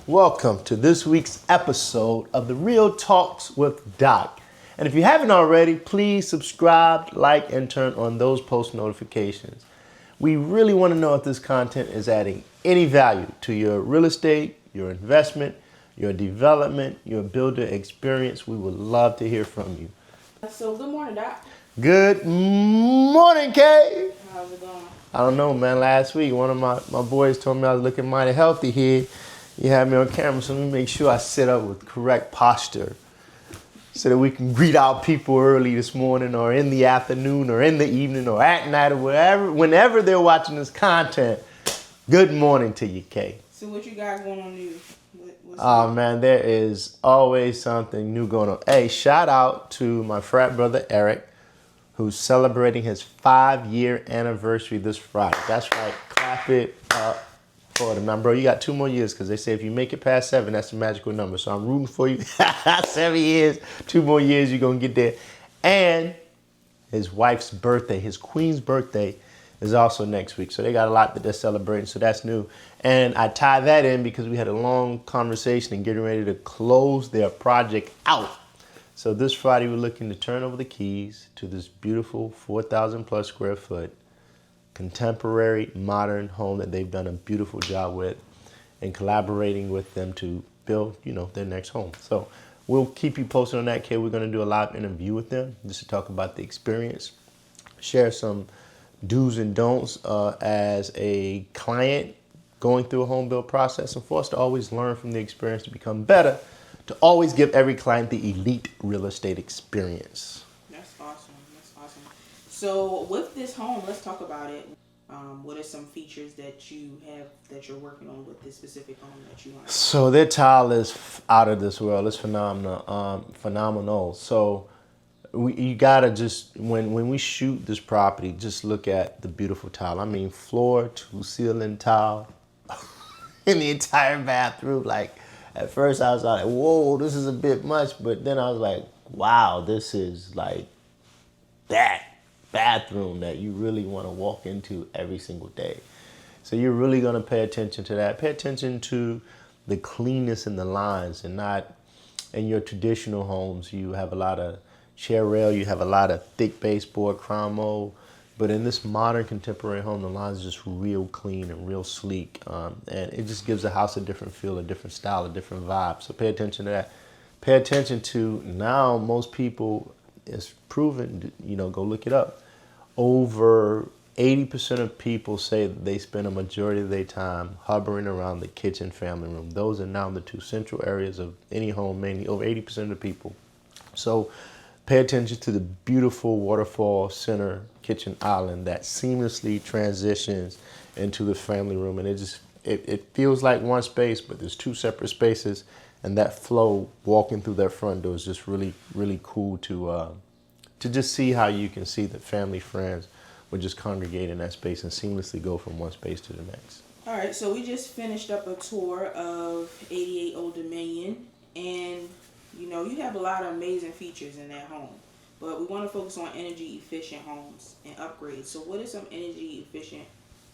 Welcome to this week's episode of the Real Talks with Doc. And if you haven't already, please subscribe, like, and turn on those post notifications. We really want to know if this content is adding any value to your real estate, your investment, your development, your builder experience. We would love to hear from you. So good morning, Doc. Good morning, Kay. How's it going? I don't know, man. Last week, one of my boys told me I was looking mighty healthy here. You had me on camera, so let me make sure I sit up with correct posture so that we can greet our people early this morning or in the afternoon or in the evening or at night or whenever they're watching this content. Good morning to you, Kay. So what you got going on new? Oh, man, there is always something new going on. Hey, shout out to my frat brother, Eric, who's celebrating his 5-year anniversary this Friday. That's right. Clap it up for him. Now, bro, you got 2 more years because they say if you make it past 7, that's the magical number. So I'm rooting for you. 7 years, 2 more years, you're going to get there. And his wife's birthday, his queen's birthday, is also next week. So they got a lot that they're celebrating. So that's new. And I tie that in because we had a long conversation and getting ready to close their project out. So this Friday, we're looking to turn over the keys to this beautiful 4,000 plus square foot contemporary modern home that they've done a beautiful job with and collaborating with them to build, their next home. So we'll keep you posted on that, Kay. We're going to do a live interview with them just to talk about the experience, share some do's and don'ts as a client going through a home build process, and for us to always learn from the experience to become better, to always give every client the elite real estate experience. That's awesome. So with this home, let's talk about it. What are some features that you have that you're working on with this specific home that you want? So their tile is out of this world. It's phenomenal. So you gotta just when we shoot this property, just look at the beautiful tile. I mean, floor to ceiling tile in the entire bathroom. Like, at first I was like, whoa, this is a bit much. But then I was like, wow, this is like that bathroom that you really want to walk into every single day. So you're really going to pay attention to that. Pay attention to the cleanness in the lines, and not in your traditional homes. You have a lot of chair rail, you have a lot of thick baseboard, crown mold. But in this modern contemporary home, the lines are just real clean and real sleek. And it just gives the house a different feel, a different style, a different vibe. So pay attention to that. Pay attention to now most people, it's proven, go look it up. Over 80% of people say that they spend a majority of their time hovering around the kitchen family room. Those are now the 2 central areas of any home, mainly over 80% of the people. So pay attention to the beautiful waterfall center kitchen island that seamlessly transitions into the family room. And it feels like one space, but there's 2 separate spaces. And that flow walking through that front door is just really, really cool to just see how you can see that family, friends would just congregate in that space and seamlessly go from one space to the next. All right, so we just finished up a tour of 88 Old Dominion, and you have a lot of amazing features in that home, but we want to focus on energy efficient homes and upgrades. So what are some energy efficient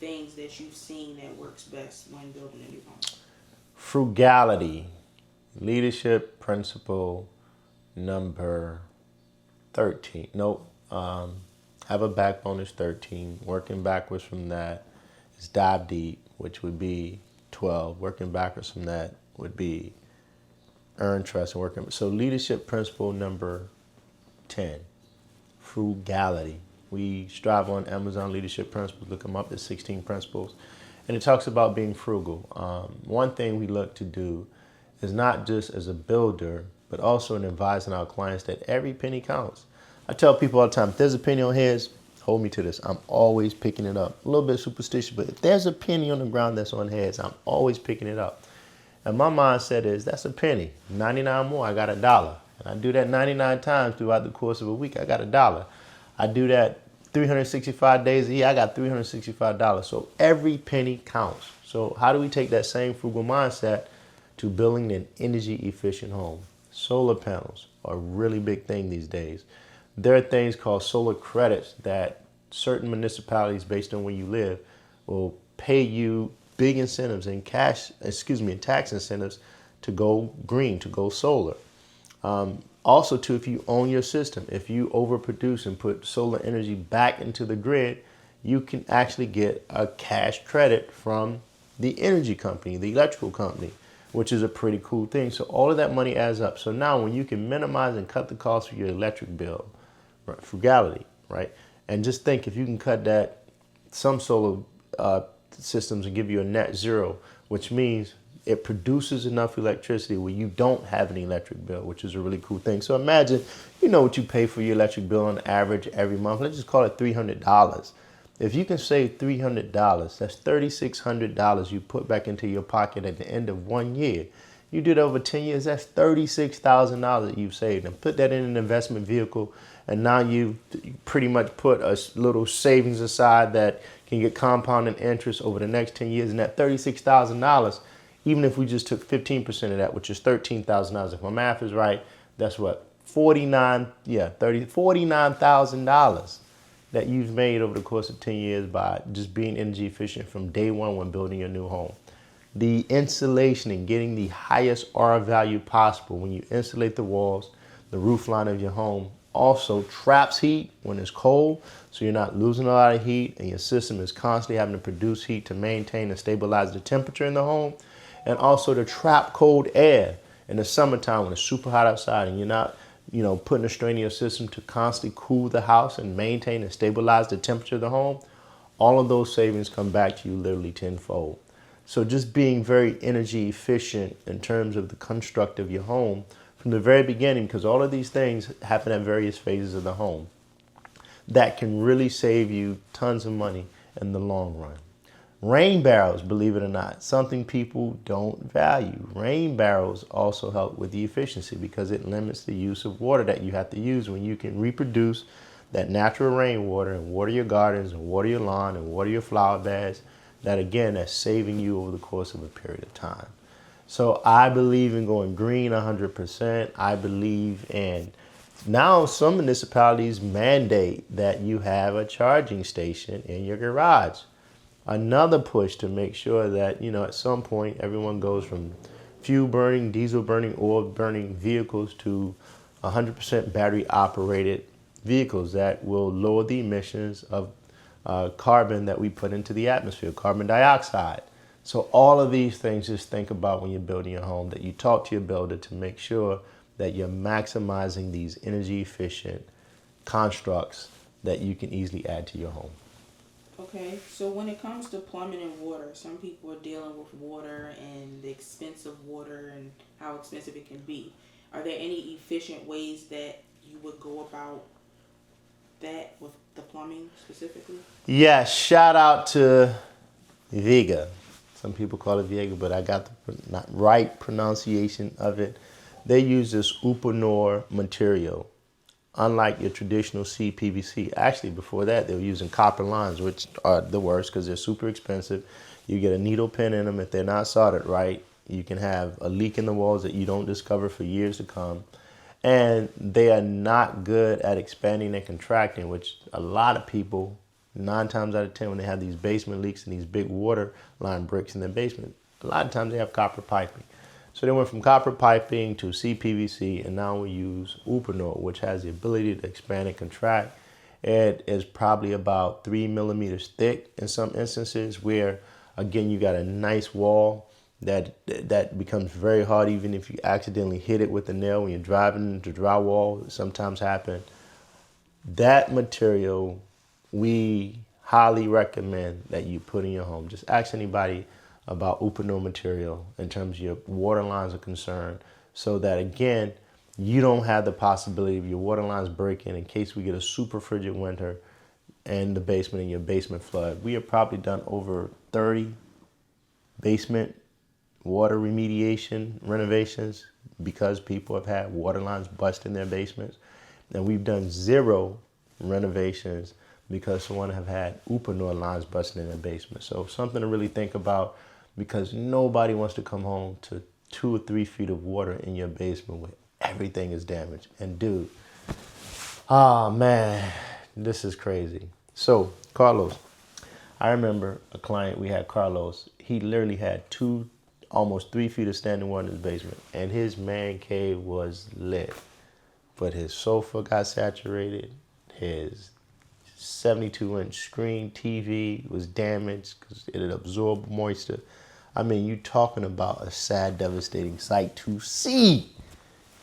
things that you've seen that works best when building a new home? Frugality, leadership principle number 13. Nope. Have a backbone is 13. Working backwards from that is dive deep, which would be 12. Working backwards from that would be earn trust and working. So leadership principle number 10, frugality. We strive on Amazon leadership principles. Look them up. There's 16 principles. And it talks about being frugal. One thing we look to do is not just as a builder, but also in advising our clients that every penny counts. I tell people all the time, if there's a penny on heads, hold me to this. I'm always picking it up. A little bit superstitious, but if there's a penny on the ground that's on heads, I'm always picking it up. And my mindset is, that's a penny. 99 more, I got $1. And I do that 99 times throughout the course of a week, I got $1. I do that 365 days a year, I got $365. So every penny counts. So how do we take that same frugal mindset to building an energy efficient home? Solar panels are a really big thing these days. There are things called solar credits that certain municipalities, based on where you live, will pay you big incentives and and tax incentives to go green, to go solar. Also, too, if you own your system, if you overproduce and put solar energy back into the grid, you can actually get a cash credit from the energy company, the electrical company, which is a pretty cool thing. So all of that money adds up. So now when you can minimize and cut the cost of your electric bill, right, frugality, right? And just think if you can cut that, some solar systems and give you a net zero, which means it produces enough electricity where you don't have an electric bill, which is a really cool thing. So imagine, you know what you pay for your electric bill on average every month. Let's just call it $300. If you can save $300, that's $3,600 you put back into your pocket at the end of 1 year. You did over 10 years, that's $36,000 that you've saved. And put that in an investment vehicle, and now you pretty much put a little savings aside that can get compounding interest over the next 10 years. And that $36,000, even if we just took 15% of that, which is $13,000, if my math is right, that's what, $49,000 that you've made over the course of 10 years by just being energy efficient from day one when building your new home. The insulation and getting the highest R value possible when you insulate the walls, the roof line of your home, also traps heat when it's cold, so you're not losing a lot of heat and your system is constantly having to produce heat to maintain and stabilize the temperature in the home. And also to trap cold air in the summertime when it's super hot outside and you're not, putting a strain in your system to constantly cool the house and maintain and stabilize the temperature of the home. All of those savings come back to you literally tenfold. So just being very energy efficient in terms of the construct of your home from the very beginning, because all of these things happen at various phases of the home, that can really save you tons of money in the long run. Rain barrels, believe it or not, something people don't value. Rain barrels also help with the efficiency because it limits the use of water that you have to use when you can reproduce that natural rainwater and water your gardens and water your lawn and water your flower beds. That again, that's saving you over the course of a period of time. So I believe in going green 100%. I believe in, now some municipalities mandate that you have a charging station in your garage. Another push to make sure that, at some point everyone goes from fuel burning, diesel burning, oil burning vehicles to 100% battery operated vehicles that will lower the emissions of carbon that we put into the atmosphere, carbon dioxide. So all of these things, just think about when you're building your home, that you talk to your builder to make sure that you're maximizing these energy efficient constructs that you can easily add to your home. Okay, so when it comes to plumbing and water, some people are dealing with water and the expense of water and how expensive it can be. Are there any efficient ways that you would go about that with the plumbing specifically? Yeah, shout out to Viga. Some people call it Viega, but I got the not right pronunciation of it. They use this Uponor material. Unlike your traditional CPVC. Actually, before that, they were using copper lines, which are the worst because they're super expensive. You get a needle pin in them. If they're not soldered right, you can have a leak in the walls that you don't discover for years to come. And they are not good at expanding and contracting, which a lot of people, 9 times out of 10, when they have these basement leaks and these big water line bricks in their basement, a lot of times they have copper piping. So they went from copper piping to CPVC, and now we use Uponor, which has the ability to expand and contract. It is probably about 3 millimeters thick in some instances where, again, you got a nice wall that becomes very hard even if you accidentally hit it with a nail when you're driving into drywall. It sometimes happen. That material, we highly recommend that you put in your home. Just ask anybody about Uponor material in terms of your water lines are concerned, so that again, you don't have the possibility of your water lines breaking in case we get a super frigid winter and the basement and your basement flood. We have probably done over 30 basement water remediation renovations because people have had water lines bust in their basements. And we've done 0 renovations because someone have had Uponor lines busting in their basement. So something to really think about, because nobody wants to come home to 2 or 3 feet of water in your basement where everything is damaged. And dude, man, this is crazy. So Carlos, I remember a client we had, Carlos. He literally had almost 3 feet of standing water in his basement, and his man cave was lit. But his sofa got saturated. His 72-inch screen TV was damaged because it had absorbed moisture. I mean, you talking about a sad, devastating sight to see.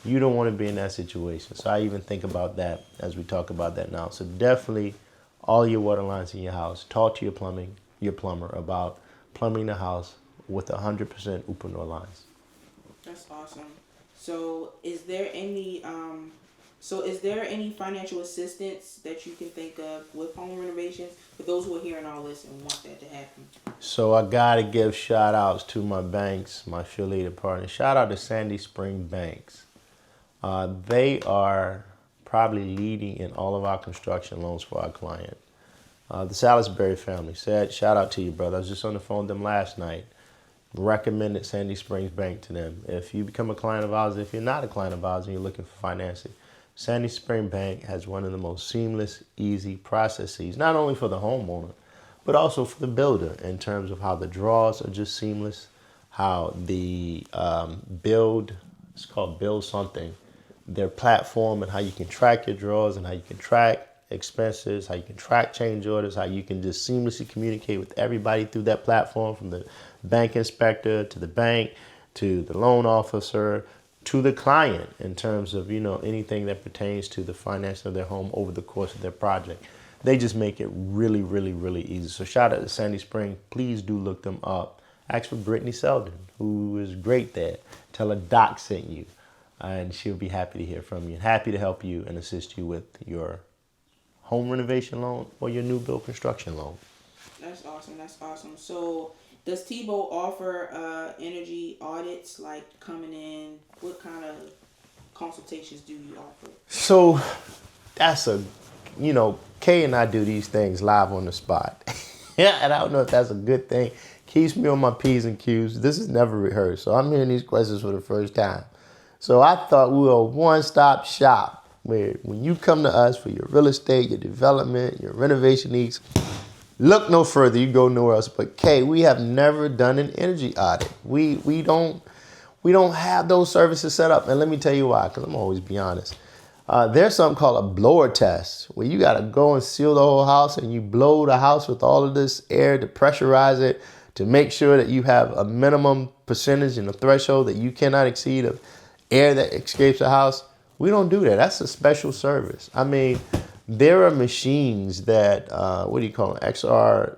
You don't want to be in that situation. So I even think about that as we talk about that now. So definitely all your water lines in your house, talk to your plumber about plumbing the house with 100% Uponor lines. That's awesome. So is there any financial assistance that you can think of with home renovations for those who are hearing all this and want that to happen? So I gotta give shout outs to my banks, my affiliated partners. Shout out to Sandy Spring Banks. They are probably leading in all of our construction loans for our client. The Salisbury family said, shout out to you, brother. I was just on the phone with them last night. Recommended Sandy Springs Bank to them. If you become a client of ours, if you're not a client of ours and you're looking for financing, Sandy Spring Bank has one of the most seamless, easy processes, not only for the homeowner, but also for the builder in terms of how the draws are just seamless, how the it's called Build Something, their platform, and how you can track your draws and how you can track expenses, how you can track change orders, how you can just seamlessly communicate with everybody through that platform, from the bank inspector to the bank to the loan officer to the client, in terms of, anything that pertains to the financing of their home over the course of their project. They just make it really, really, really easy. So shout out to Sandy Spring. Please do look them up. Ask for Brittany Selden, who is great there. Tell her Doc sent you, and she'll be happy to hear from you and happy to help you and assist you with your home renovation loan or your new build construction loan. That's awesome. That's awesome. So does Teabow offer energy audits, like coming in? What kind of consultations do you offer? So that's Kay and I do these things live on the spot. Yeah, and I don't know if that's a good thing. Keeps me on my P's and Q's. This is never rehearsed, so I'm hearing these questions for the first time. So I thought we were a one-stop shop where when you come to us for your real estate, your development, your renovation needs, look no further. You go nowhere else. But Kay, we have never done an energy audit. We don't have those services set up. And let me tell you why, because I'm always be honest. There's something called a blower test, where you got to go and seal the whole house and you blow the house with all of this air to pressurize it, to make sure that you have a minimum percentage and a threshold that you cannot exceed of air that escapes the house. We don't do that. That's a special service. I mean, there are machines that, XR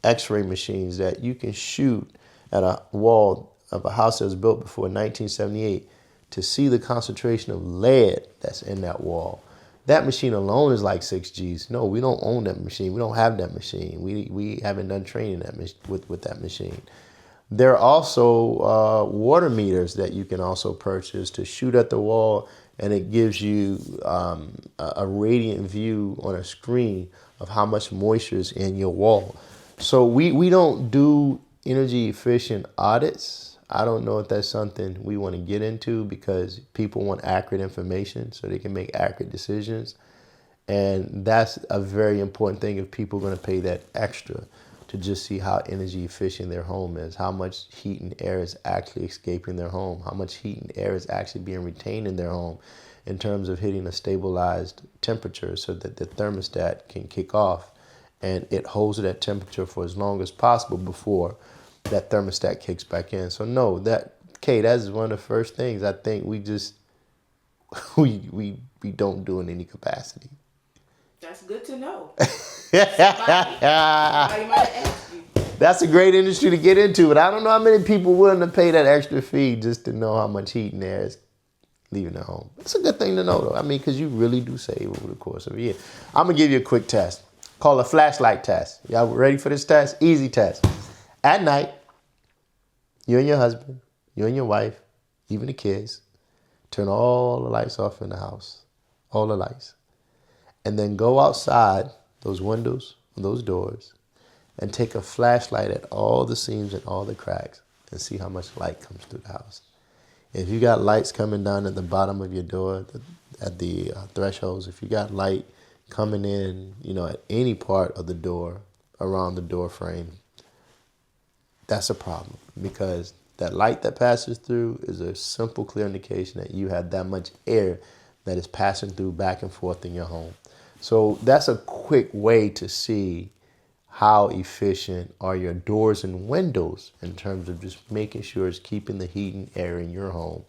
X-ray machines that you can shoot at a wall of a house that was built before 1978 to see the concentration of lead that's in that wall. That machine alone is like 6 Gs. No, we don't own that machine. We don't have that machine. We haven't done training with that machine. There are also water meters that you can also purchase to shoot at the wall, and it gives you a radiant view on a screen of how much moisture is in your wall. So we don't do energy efficient audits. I don't know if that's something we want to get into, because people want accurate information so they can make accurate decisions. And that's a very important thing if people are going to pay that extra to just see how energy efficient their home is, how much heat and air is actually escaping their home, how much heat and air is actually being retained in their home in terms of hitting a stabilized temperature so that the thermostat can kick off and it holds that temperature for as long as possible before that thermostat kicks back in. So no, that is one of the first things I think we just we don't do in any capacity. That's good to know. Somebody might ask you. That's a great industry to get into, but I don't know how many people willing to pay that extra fee just to know how much heat and air is leaving their home. It's a good thing to know, though. I mean, because you really do save over the course of a year. I'm going to give you a quick test called a flashlight test. Y'all ready for this test? Easy test. At night, you and your husband, you and your wife, even the kids, turn all the lights off in the house, all the lights, and then go outside those windows, those doors, and take a flashlight at all the seams and all the cracks and see how much light comes through the house. If you got lights coming down at the bottom of your door, at the thresholds, if you got light coming in, at any part of the door, around the door frame, that's a problem, because that light that passes through is a simple, clear indication that you have that much air that is passing through back and forth in your home. So that's a quick way to see how efficient are your doors and windows in terms of just making sure it's keeping the heat and air in your home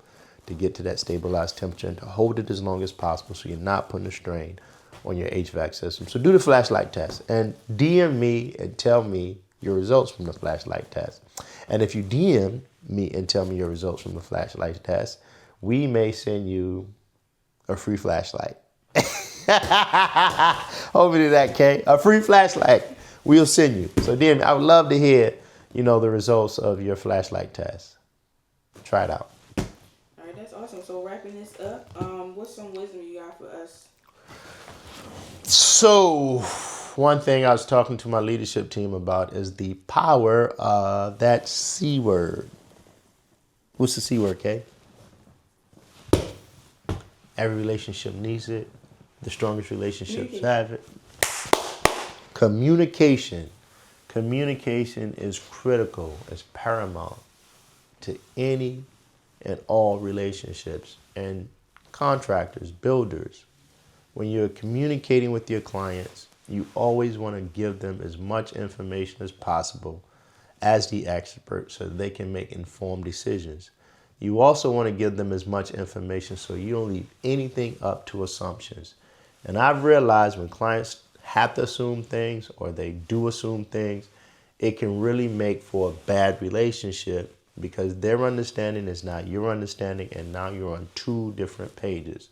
to get to that stabilized temperature and to hold it as long as possible so you're not putting a strain on your HVAC system. So do the flashlight test and DM me and tell me your results from the flashlight test. And if you DM me and tell me your results from the flashlight test, we may send you a free flashlight. Hope you do that, Kay. A free flashlight we'll send you. So DM me. I would love to hear, the results of your flashlight test. Try it out. All right, that's awesome. So wrapping this up, what's some wisdom you got for us? So one thing I was talking to my leadership team about is the power of that C word. What's the C word, Kay? Every relationship needs it. The strongest relationships have it. Communication. Communication is critical, it's paramount to any and all relationships. And contractors, builders, when you're communicating with your clients, you always want to give them as much information as possible as the expert so that they can make informed decisions. You also want to give them as much information so you don't leave anything up to assumptions. And I've realized when clients have to assume things or they do assume things, it can really make for a bad relationship because their understanding is not your understanding and now you're on two different pages.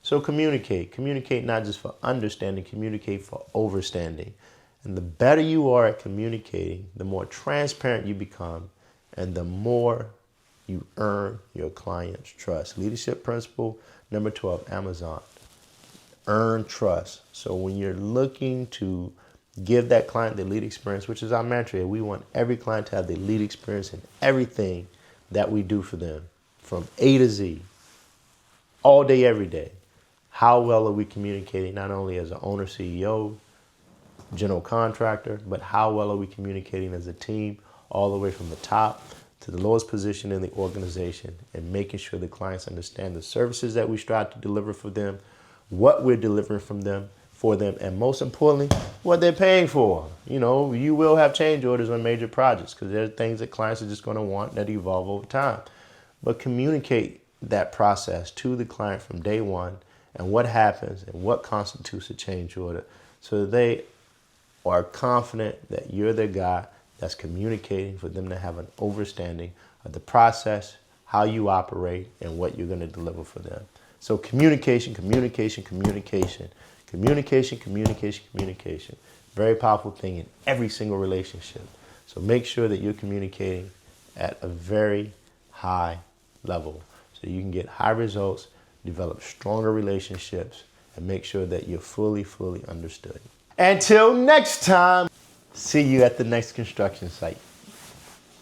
So communicate. Communicate not just for understanding, communicate for overstanding. And the better you are at communicating, the more transparent you become and the more you earn your client's trust. Leadership principle number 12, Amazon. Earn trust. So when you're looking to give that client the lead experience, which is our mantra, we want every client to have the lead experience in everything that we do for them, from A to Z, all day, every day. How well are we communicating, not only as an owner, CEO, general contractor, but how well are we communicating as a team, all the way from the top to the lowest position in the organization, and making sure the clients understand the services that we strive to deliver for them, what we're delivering for them, and most importantly, what they're paying for. You will have change orders on major projects because there are things that clients are just going to want that evolve over time. But communicate that process to the client from day one and what happens and what constitutes a change order so that they are confident that you're the guy that's communicating for them to have an understanding of the process, how you operate, and what you're going to deliver for them. So communication, communication, communication, communication, communication, communication. Very powerful thing in every single relationship. So make sure that you're communicating at a very high level so you can get high results, develop stronger relationships, and make sure that you're fully understood. Until next time, see you at the next construction site.